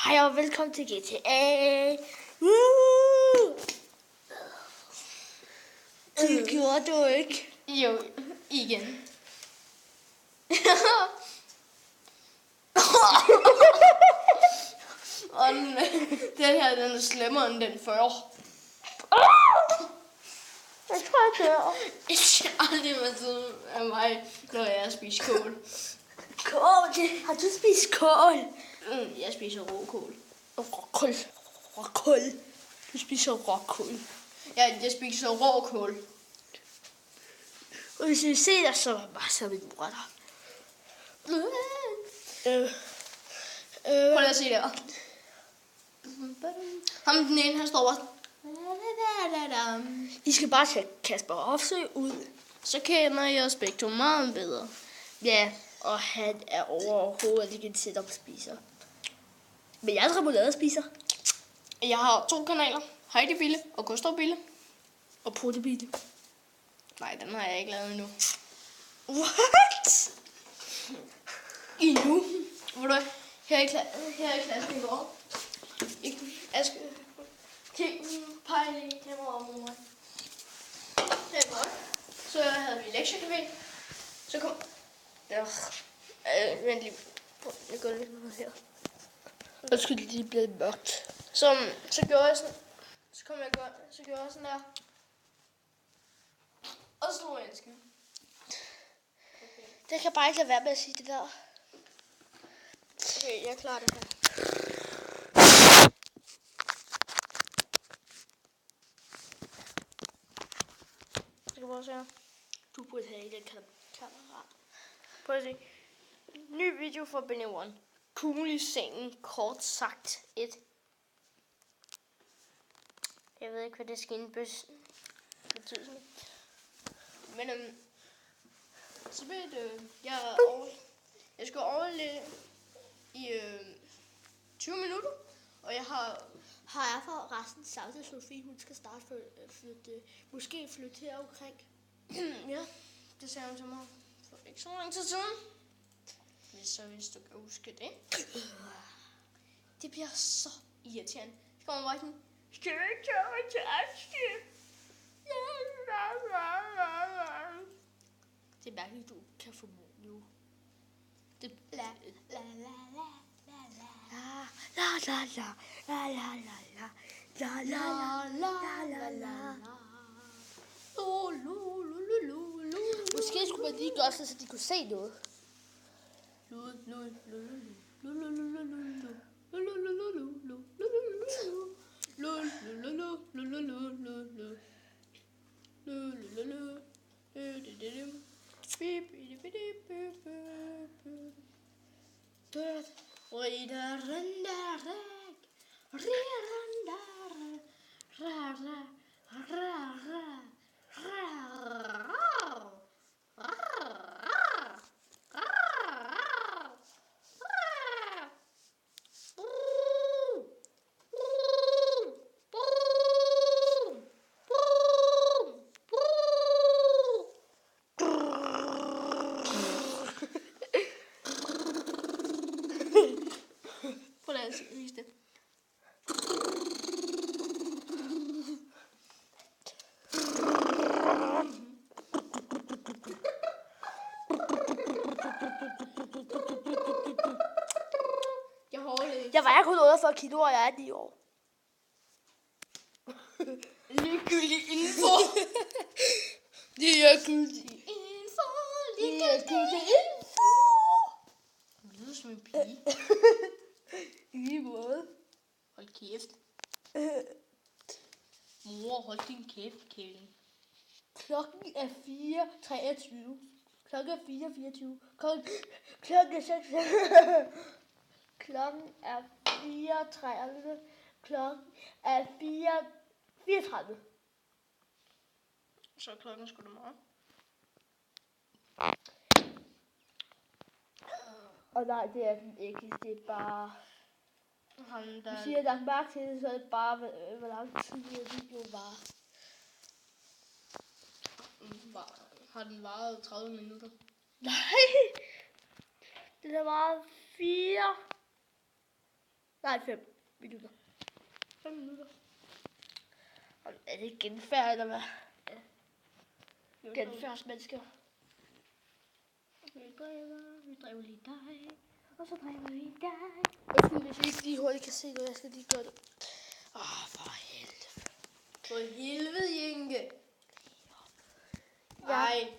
Hej og velkommen til GTA. Det gjorde du ikke. Jo, igen. Og den her, den er slemmere end den før. Jeg tror, jeg dør. Jeg skal aldrig være sådan af mig, når jeg spiser kål. Kål? Har du spist kål? Jeg spiser råkål. Råkål. Du spiser råkål. Ja, jeg spiser råkål. Og hvis vi ser dig, så var så min bror der. Prøv lige at se der. Ham den ene, han står bare. I skal bare tage Kasper Hofsø ud. Så kender jeg Spektrum meget bedre. Ja, og han er overhovedet ikke en setup spiser. Men jeg er remoulade spiser. Jeg har 2 kanaler. Heidi Bille og Gustav Bille. Og Protebile. Nej, den har jeg ikke lavet endnu. What? Endnu? Hvor du her i klassen i går. Aske. Pege lige kameraet om mig. Det er godt. Så havde vi lektiecafé. Så kom... Vent lige. Jeg går lidt ned her. Og skulle lige blive mørkt. Så gjorde jeg sådan... Så gjorde jeg sådan der. Og så slog jeg en sky. Okay. Det kan bare ikke lade være med at sige det der. Okay, jeg klarer det her. Skal du prøve at se her? Du burde have ikke en kammerat. Prøv at se. Ny video fra Benny One. Kugle i sengen, kort sagt 1. Jeg ved ikke, hvad det skal betyde. Men så ved det, jeg skal overleve i 20 minutter, og jeg har jeg for resten sagt, at Sofie hun skal starte måske flytte her omkring. ja, det sagde hun til mig for ikke så lang tid siden. Hvis du kan huske det. Det bliver så irriterende. Så kommer bare sådan, skal du ikke tage mig til Aske? Det er mærkeligt, du kan få mor nu. Det La la la la la la la la la la la la la la. Måske skulle man lige gøre så de kunne se noget. Vise det. Jeg vejer kun 48 kilo, og jeg er 9 år. Ligegyldig info. Ligegyldig info. Ligegyldig info. Du lyder som en pige. I lige måde. Hold kæft. Mor, hold din kæft, Kevin. Klokken er 4:23. Klokken er 4:24. Klokken er 6. Klokken er 4:30. Klokken er 4:34. Så er klokken sgu da meget. Og nej, det er den ikke. Det er bare... Han der... Hvis jeg har lagt mærke til det, så er det bare, hvor lang tid videoen var. Har den varet 30 minutter? Nej! Den har varet 4 Nej, 5 minutter. 5 minutter. Og er det genfærd, eller hvad? Ja. Genfærdsmennesker. Vi driver lige dig. Og så driver vi dig. Hvis I ikke lige hurtigt kan se noget, jeg skal lige gøre det. For helvede. For helvede, Jenke. Ja. Nej.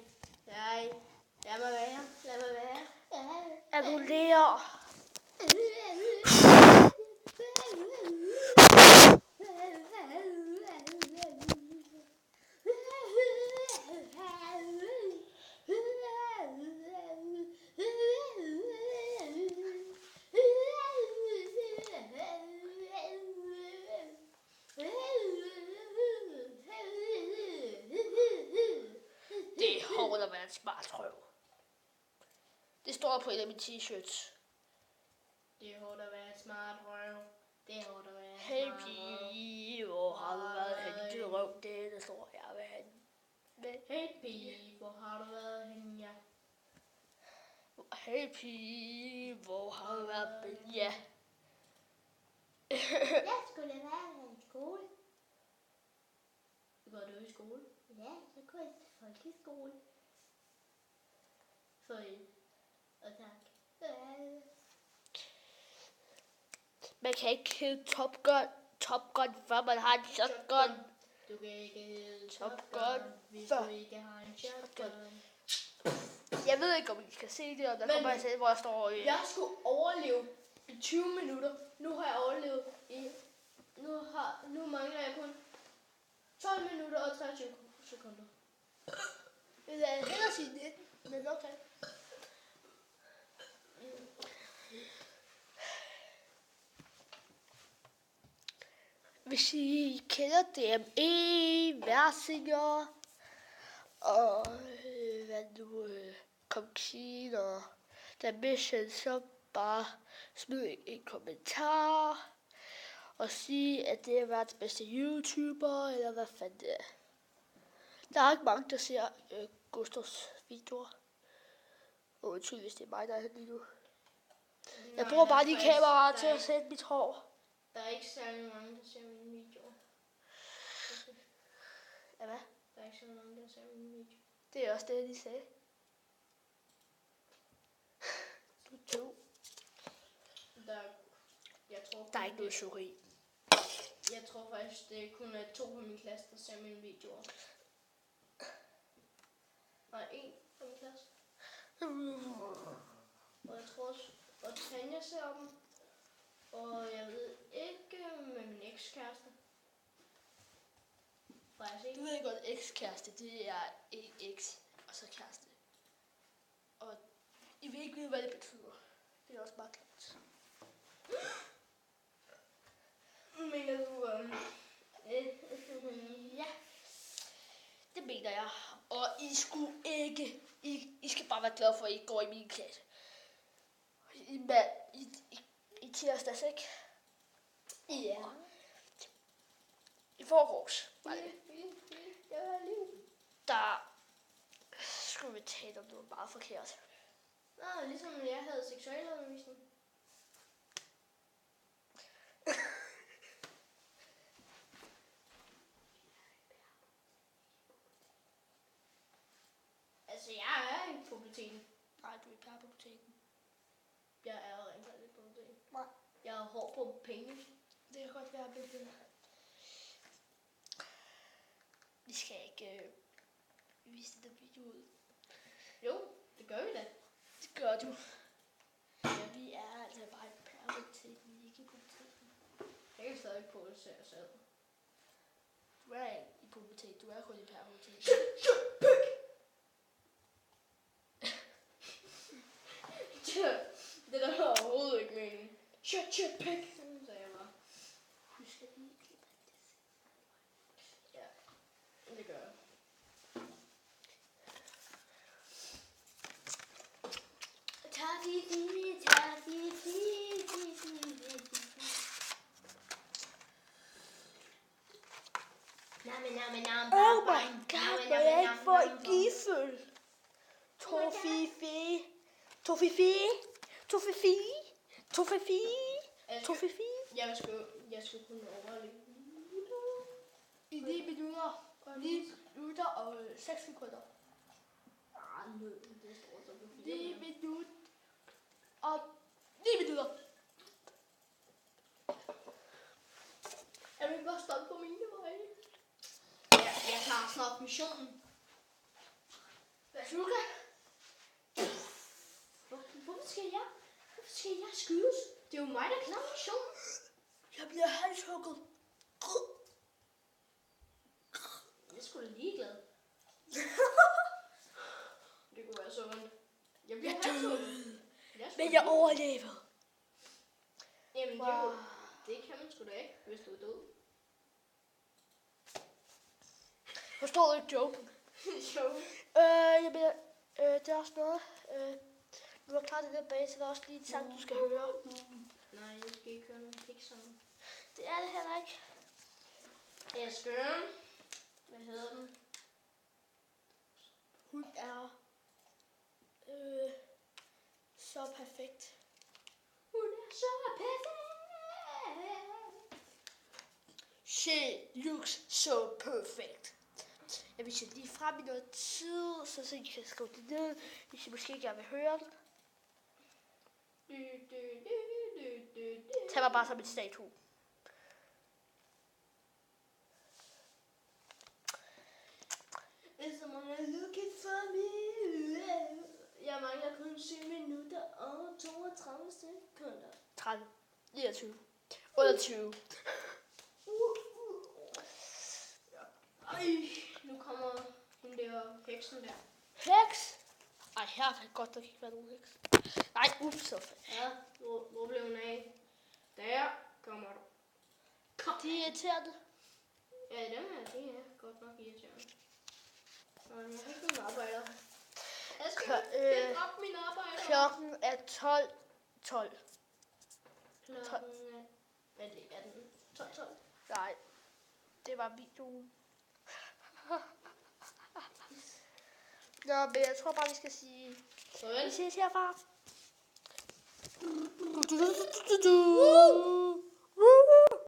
Lad mig være. Annuller. Det er hårdt at være en smart røv. Det står på en af mine t-shirts. Det er hårdt at være smart røv. Det er hårdt at være Hey smart røv. pige, hvor har du været henne? Det røv, det står jeg ved henne. Hey pige, hvor har du været henne, ja? Hey pige, hvor har du været henne? Ja. Jeg skulle være i skole. Går du i skole? Ja, så går jeg til folkeskole. Og tak. Man kan ikke kende Top Gun, før man har en shotgun. Du kan ikke hedde Top Top Gun, Gun, hvis før- du ikke har en shotgun. Jeg ved ikke, om I kan se det, og der Men- kommer jeg til, hvor jeg står Jeg skulle overleve i 20 minutter. Nu har jeg overlevet i... Nu mangler jeg kun 12 minutter og 23 sekunder. Jeg vil hellere sige 19, men okay. Hvis I kender DME, Versinger, og hvad nu, Comkine og The Mission, så bare smid en kommentar og sige, at det er verdens bedste YouTuber, eller hvad fanden det er. Der er ikke mange, der ser Gustavs videoer. Og undskyld, hvis det er mig, der er her lige nu. Jeg bruger bare de kameraer til at sætte mit hår. Der er ikke særlig mange, der ser mine videoer. Ja, hvad? Der er ikke særlig mange, der ser mine videoer. Det er også det, de sagde. Du er to. Jeg tror, Der er ikke noget sukker i. Jeg tror faktisk, det kun er 2 på min klasse, der ser mine videoer. Nej, 1 på min klasse. Og jeg tror også, at Tanja ser dem. Og jeg ved ikke med min ekskæreste. Faktisk Du ikke. ved godt, ekskæreste, det er en eks, og så kæreste. Og I vil ikke vide, hvad det betyder. Det er også bare klart. Mener du, Ja, det mener jeg. Og I skulle ikke, I skal bare være glade for, at I går i min klasse. I tirsdags, ikke? Ja. I forgårs, var det. Jeg var lige. Der skulle vi tale om noget meget forkert. Nå, ligesom jeg havde seksualundervisning. Altså, jeg er i puberteten. Nej, du er ikke på butikken. Jeg er rent faktisk i puberteten. Nej. Jeg har hård på penge. Det kan godt være, men vi skal ikke vise den video ud. Jo, det gør vi da. Det gør du. Ja, vi er altså bare i puberteten, ikke i puberteten. Jeg kan stadig producere selv. Du er ikke i puberteten, du er kun i puberteten. Det der var overhovedet ikke meningen. Shut pig, sagde jeg bare. Husk at lige klippe det. Ja, det gør jeg. Oh my god, må jeg ikke få en gifel? Tofifi. Tofifi. Tofifi. Tofifi. Tofifi. Jeg skal kunne overleve. I 9 minutter. 9 minutter og 6 sekunder. Det står så på 9 minutter. Og 9 minutter. Jeg vil bare stoppe på mine veje. Jeg klarer snart missionen. Bazooka. Hvorfor skal jeg skydes? Det er jo mig, der klarer missionen. Jeg bliver halshugget. Jeg er sgu da ligeglad. Det kunne være så ondt. Jeg bliver halshugget. Men jeg overlever. Jamen, Wow. det kan man sgu da ikke, hvis du er død. Forstår du ikke joken? Jo. Jeg bliver, det er også noget. Du har klaret det der bag, så der er også lige en sang, du skal høre. Nej, jeg skal ikke høre nogen Pixar. Det er det heller ikke. Asger. Hvad hedder den? Hun er så perfekt. Hun er så perfekt. She looks so perfect. Jeg vil sætte lige frem i noget tid, så I kan skrive det ned, hvis I måske gerne vil høre den. Tag mig bare som et statue. Is someone looking for me? Jeg mangler kun 7 minutter og 32 sekunder. 30, 29, 28. Ej, nu kommer den der heksen der. Heks! Ej, her kan godt nok ikke være nogen heks. Nej, ups, så fedt. Ja, hvor blev hun af? Der kommer du. De er irriterende. Ja, dem her, det er godt nok irriterende. Og jeg har ikke nogen arbejder. Jeg skal dræbe mine arbejder. Klokken er 12. Klokken er... Hvad er det? Er den 12? Nej, det var videoen. Nå, men jeg tror bare, vi skal sige... Vi Farvel. ses herfra.